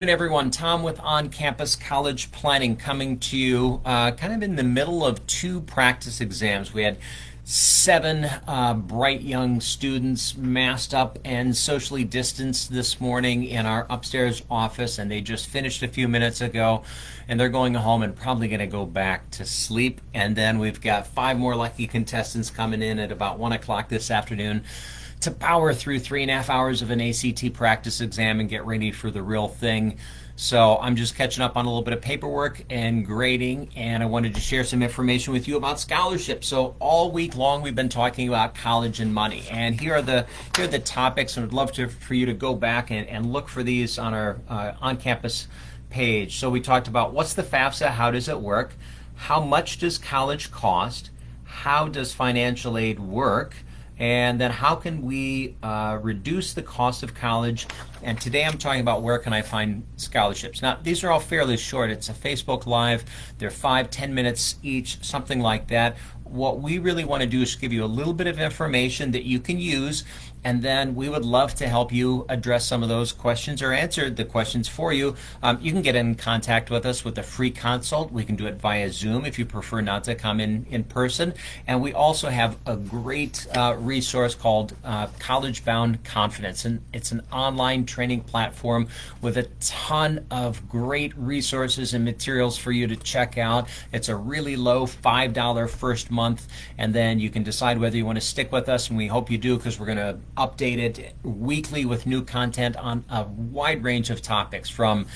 Good everyone, Tom with OnCampus College Planning coming to you kind of in the middle of two practice exams. We had seven bright young students masked up and socially distanced this morning in our upstairs office, and they just finished a few minutes ago, and they're going home and probably going to go back to sleep. And then we've got five more lucky contestants coming in at about 1 o'clock this afternoon to power through 3.5 hours of an ACT practice exam and get ready for the real thing. So I'm just catching up on a little bit of paperwork and grading, and I wanted to share some information with you about scholarships. So all week long we've been talking about college and money, and here are the topics, and I'd love for you to go back and look for these on our on-campus page. So we talked about what's the FAFSA, how does it work, how much does college cost, how does financial aid work, and then how can we reduce the cost of college. And today I'm talking about where can I find scholarships. Now these are all fairly short. It's a Facebook Live. They're 5-10 minutes each, something like that. What we really want to do is give you a little bit of information that you can use, and then we would love to help you address some of those questions or answer the questions for you. You can get in contact with us with a free consult. We can do it via Zoom if you prefer not to come in person. And we also have a great resource called College Bound Confidence, and it's an online training platform with a ton of great resources and materials for you to check out. It's a really low $5 first month, and then you can decide whether you want to stick with us, and we hope you do, because we're going to update it weekly with new content on a wide range of topics, from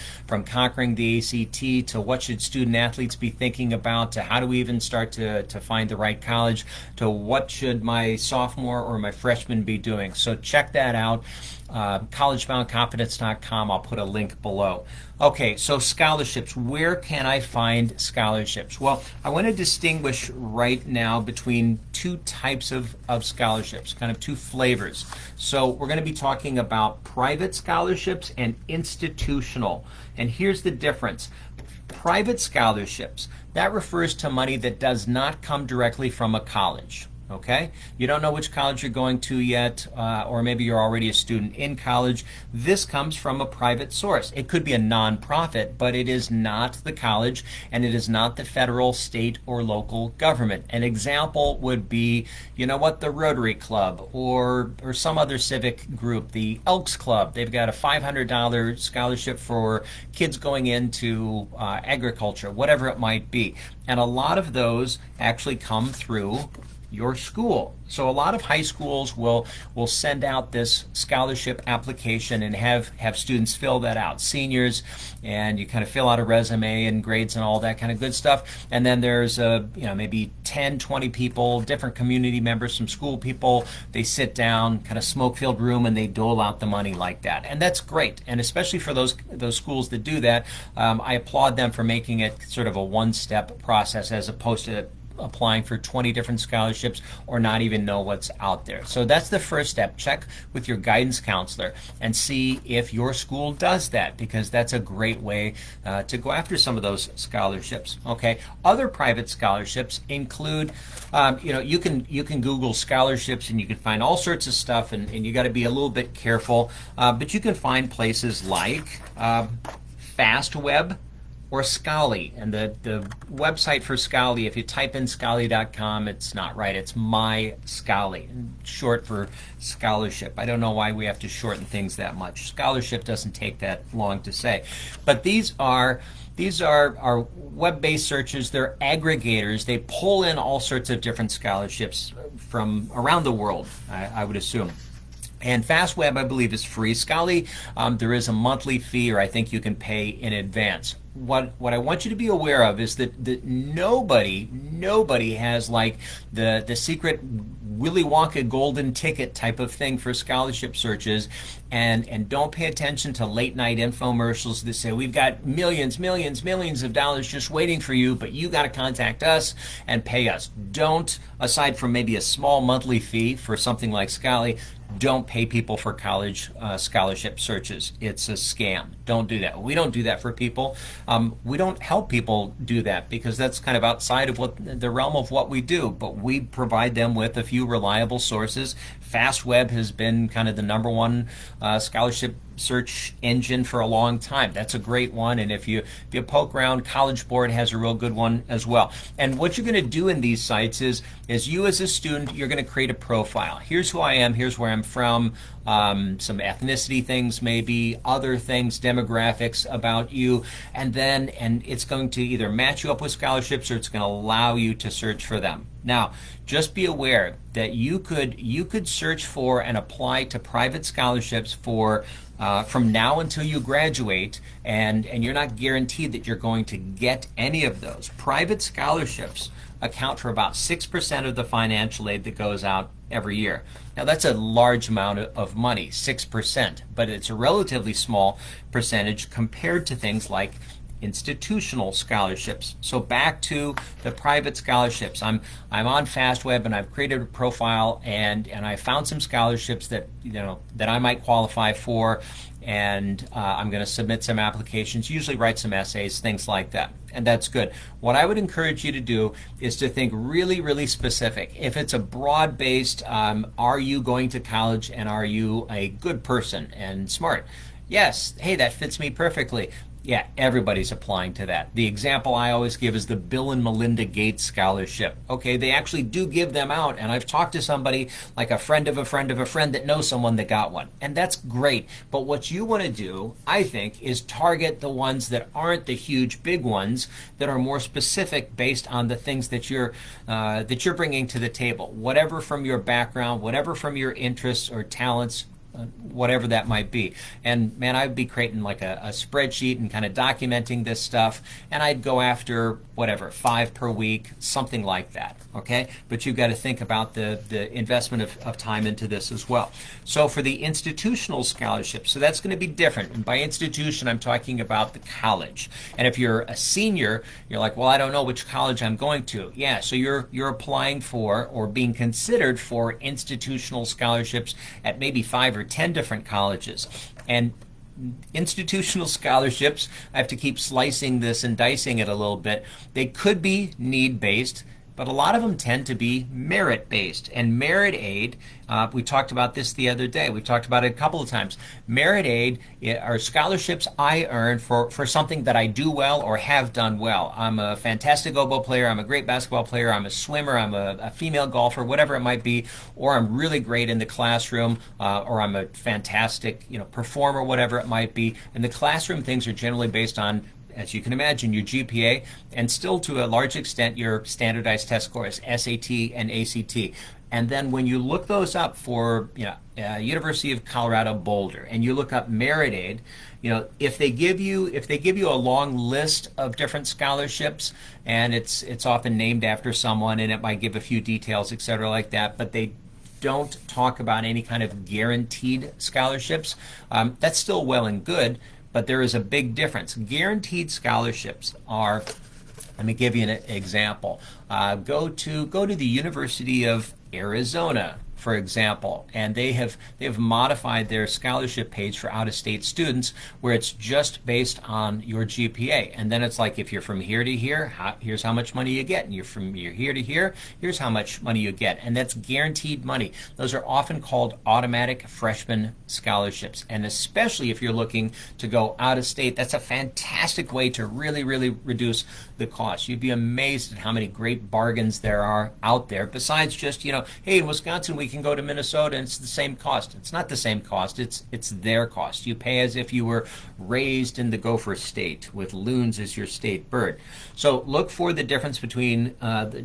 conquering the ACT to what should student athletes be thinking about, to how do we even start to find the right college, to what should my sophomore or my freshman be doing. So check that out. collegeboundconfidence.com. I'll put a link below. Okay, so scholarships. Where can I find scholarships? Well, I want to distinguish right now between two types of scholarships, kind of two flavors. So we're going to be talking about private scholarships and institutional. And here's the difference. Private scholarships, that refers to money that does not come directly from a college. Okay, you don't know which college you're going to yet, or maybe you're already a student in college. This comes from a private source. It could be a nonprofit, but it is not the college, and it is not the federal, state, or local government. An example would be, you know what, the Rotary Club or some other civic group, the Elks Club. They've got a $500 scholarship for kids going into agriculture, whatever it might be. And a lot of those actually come through your school. So a lot of high schools will send out this scholarship application and have students fill that out, seniors, and you kind of fill out a resume and grades and all that kind of good stuff. And then there's maybe 10, 20 people, different community members, some school people. They sit down, kind of smoke-filled room, and they dole out the money like that. And that's great. And especially for those schools that do that, I applaud them for making it sort of a one-step process, as opposed to applying for 20 different scholarships or not even know what's out there. So that's the first step. Check with your guidance counselor and see if your school does that, because that's a great way to go after some of those scholarships. Okay. Other private scholarships include, you can Google scholarships and you can find all sorts of stuff, and you got to be a little bit careful. But you can find places like FastWeb or Scholly. And the website for Scholly, if you type in scholly.com, it's not right. It's My Scholly, short for scholarship. I don't know why we have to shorten things that much. Scholarship doesn't take that long to say. But these are web-based searches. They're aggregators. They pull in all sorts of different scholarships from around the world, I would assume. And FastWeb, I believe, is free. Scholly, there is a monthly fee, or I think you can pay in advance. What I want you to be aware of is that nobody has like the secret Willy Wonka golden ticket type of thing for scholarship searches, and don't pay attention to late night infomercials that say we've got millions of dollars just waiting for you, but you got to contact us and pay us. Don't, aside from maybe a small monthly fee for something like Scholly, don't pay people for college scholarship searches. It's a scam. Don't do that. We don't do that for people. We don't help people do that, because that's kind of outside of the realm of what we do, but we provide them with a few reliable sources. FastWeb has been kind of the #1 scholarship search engine for a long time. That's a great one. And if you poke around, College Board has a real good one as well. And what you're going to do in these sites is you as a student, you're going to create a profile. Here's who I am. Here's where I'm from. Some ethnicity things, maybe other things, demographics about you, and it's going to either match you up with scholarships or it's going to allow you to search for them. Now, just be aware that you could search for and apply to private scholarships for from now until you graduate, and you're not guaranteed that you're going to get any of those. Private scholarships account for about 6% of the financial aid that goes out every year. Now that's a large amount of money, 6%, but it's a relatively small percentage compared to things like institutional scholarships. So back to the private scholarships. I'm on FastWeb and I've created a profile and I found some scholarships that that I might qualify for, and I'm going to submit some applications, usually write some essays, things like that. And that's good. What I would encourage you to do is to think really, really specific. If it's a broad-based, are you going to college and are you a good person and smart? Yes, hey, that fits me perfectly. Yeah, everybody's applying to that. The example I always give is the Bill and Melinda Gates Scholarship. Okay, they actually do give them out, and I've talked to somebody, like a friend of a friend of a friend, that knows someone that got one. And that's great. But what you want to do, I think, is target the ones that aren't the huge big ones, that are more specific based on the things that you're bringing to the table. Whatever from your background, whatever from your interests or talents, whatever that might be. And man, I'd be creating like a spreadsheet and kind of documenting this stuff, and I'd go after whatever, 5 per week, something like that. Okay, but you've got to think about the investment of time into this as well. So for the institutional scholarship, so that's going to be different. And by institution, I'm talking about the college. And if you're a senior, you're like, well, I don't know which college I'm going to. Yeah, so you're applying for or being considered for institutional scholarships at maybe 5 or 10 different colleges. And institutional scholarships, I have to keep slicing this and dicing it a little bit. They could be need-based, but a lot of them tend to be merit-based. And merit aid, we talked about this the other day. We've talked about it a couple of times. Merit aid are scholarships I earn for something that I do well or have done well. I'm a fantastic oboe player, I'm a great basketball player, I'm a swimmer, I'm a female golfer, whatever it might be, or I'm really great in the classroom, or I'm a fantastic performer, whatever it might be. And the classroom things are generally based on, as you can imagine, your GPA, and still to a large extent your standardized test scores, SAT and ACT. And then when you look those up for University of Colorado Boulder, and you look up merit aid, if they give you a long list of different scholarships, and it's often named after someone, and it might give a few details, etc., like that, but they don't talk about any kind of guaranteed scholarships. That's still well and good, but there is a big difference. Guaranteed scholarships are, let me give you an example. Go to the University of Arizona, for example, and they have modified their scholarship page for out-of-state students, where it's just based on your GPA, and then it's like, if you're from here to here, here's how much money you get, and you're here to here, here's how much money you get, and that's guaranteed money. Those are often called automatic freshman scholarships, and especially if you're looking to go out of state, that's a fantastic way to really, really reduce the cost. You'd be amazed at how many great bargains there are out there, besides just, hey, in Wisconsin we can go to Minnesota and it's the same cost. It's not the same cost, it's their cost. You pay as if you were raised in the Gopher State with loons as your state bird. So look for the difference between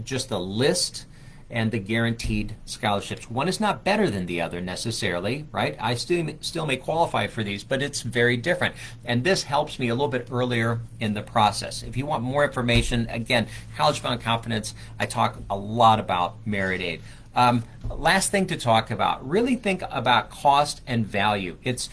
just the list and the guaranteed scholarships. One is not better than the other necessarily, right? I still may qualify for these, but it's very different. And this helps me a little bit earlier in the process. If you want more information, again, College Bound Confidence, I talk a lot about merit aid. Last thing to talk about, really think about cost and value. It's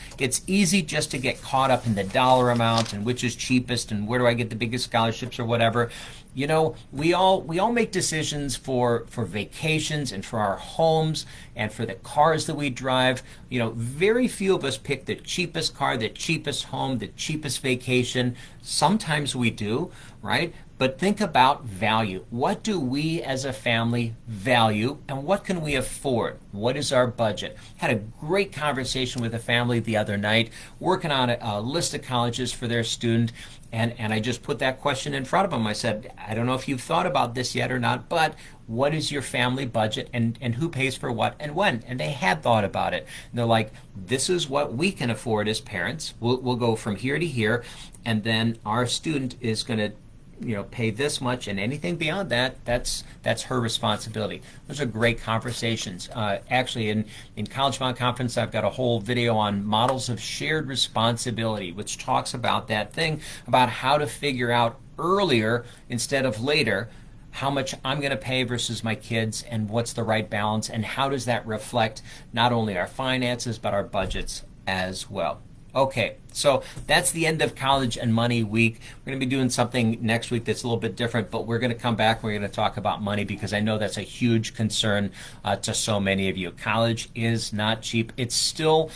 easy just to get caught up in the dollar amount and which is cheapest and where do I get the biggest scholarships or whatever. We all make decisions for vacations and for our homes and for the cars that we drive. Very few of us pick the cheapest car, the cheapest home, the cheapest vacation. Sometimes we do, right? But think about value. What do we as a family value, and what can we afford? What is our budget? Had a great conversation with a family the other night, working on a list of colleges for their student, and I just put that question in front of them. I said, I don't know if you've thought about this yet or not, but what is your family budget, and who pays for what and when? And they had thought about it. And they're like, this is what we can afford as parents. We'll go from here to here, and then our student is going to pay this much, and anything beyond that, that's her responsibility. Those are great conversations. Actually, in College Bound Conference, I've got a whole video on models of shared responsibility, which talks about that thing, about how to figure out earlier instead of later how much I'm going to pay versus my kids, and what's the right balance, and how does that reflect not only our finances but our budgets as well. Okay, so that's the end of College and Money Week. We're going to be doing something next week that's a little bit different, but we're going to come back. We're going to talk about money because I know that's a huge concern to so many of you. College is not cheap. It's still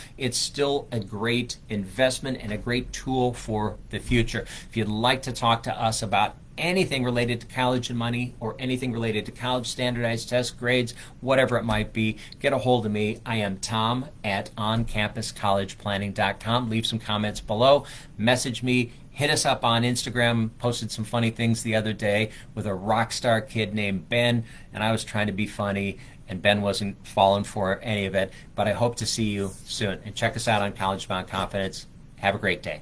a great investment and a great tool for the future. If you'd like to talk to us about anything related to college and money, or anything related to college standardized test grades, whatever it might be, get a hold of me. I am Tom at OnCampusCollegePlanning.com. Leave some comments below. Message me. Hit us up on Instagram. Posted some funny things the other day with a rock star kid named Ben, and I was trying to be funny, and Ben wasn't falling for any of it. But I hope to see you soon. And check us out on College Bound Confidence. Have a great day.